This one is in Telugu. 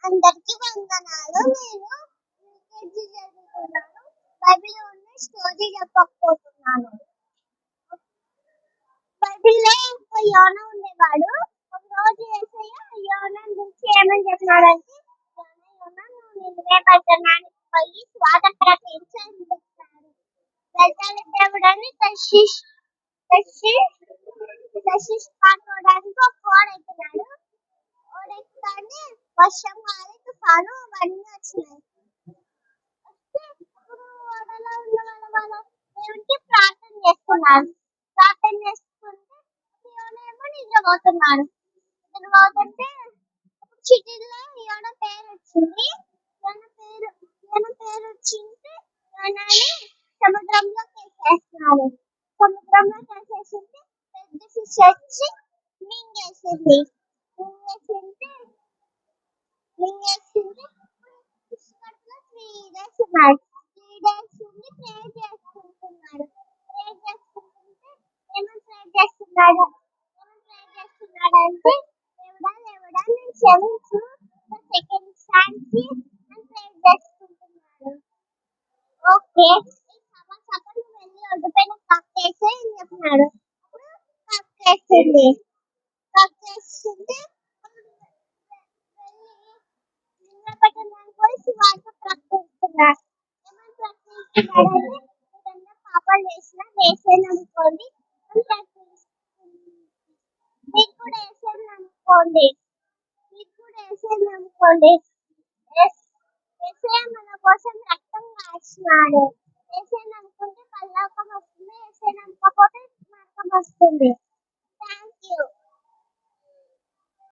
అందరికీ వందనాలు. నేను యూకేజీ చదువుతున్నాను. బైబిల్‌లోని స్టోరీ చెప్పకపోతున్నాను. బైబిల్‌లో ఒక యోనా ఉండేవాడు. ఒకరోజు యేసయ్య యోనాని గురించి ఏమని చెప్పినాడంటే, యోనా నువ్వు నినివే పట్టణానికి పోయి స్వాత ప్రకటించు అని చెప్పాడు. వెళ్తాడు దేవుడని తర్షీష్ పారిపోవడానికి ఒక ఓడెక్కినాడు. ఓడెక్కగానే వర్షం గాలి తుఫాను అవన్నీ వచ్చినాయి. వస్తే ఇప్పుడు ఓడలో ఉన్న వాళ్ళ దేవుడికి ప్రార్థన చేసుకున్నారు. ప్రార్థన చేసుకుంటే యోనేమో నిద్రపోతున్నాడు. నిద్రపోతుంటే చిటిలో యోన పేరు వచ్చింది. యోన పేరు వచ్చింటే యోనాని సముద్రంలోకి వేసేస్తున్నారు. సముద్రంలోకి వేసేసింటే పెద్ద ఫిష్ వచ్చి మింగేసింది. ఫిష్ కడుపులో 3 days ఉన్నాడు. 3 days ఉండి ప్రే చేసుకుంటున్నాడు. ప్రే చేసుకుంటుంటే ఏమని ప్రే చేస్తున్నాడంటే దేవుడా నేను క్షమించు సెకండ్ ఛాన్స్ అని ప్రే చేసుకుంటున్నాడు. ఓకే సభ నువ్వు వెళ్ళి ఒడ్డుపైన కక్కేసే అని చెప్పినాడు. అప్పుడు కక్కేసింది. కక్కేస్తుంటే పట్టణానికి పోయి సువార్త ప్రకటిస్తున్నాడు. ఏమని ప్రకటిస్తున్నాడంటే ఏదన్నా పాపాలు చేసినా వేసే నమ్ముకోండి అని ప్రకటిస్తుంది. మీకు కూడా వేసే నమ్ముకోండి. యేసయ్య మన కోసం రక్తం కాచినాడు. యేసయ్య నమ్ముకుంటే పరలోకం వస్తుంది. యేసయ్య నమ్మకపోతే నరకం వస్తుంది. Thank you.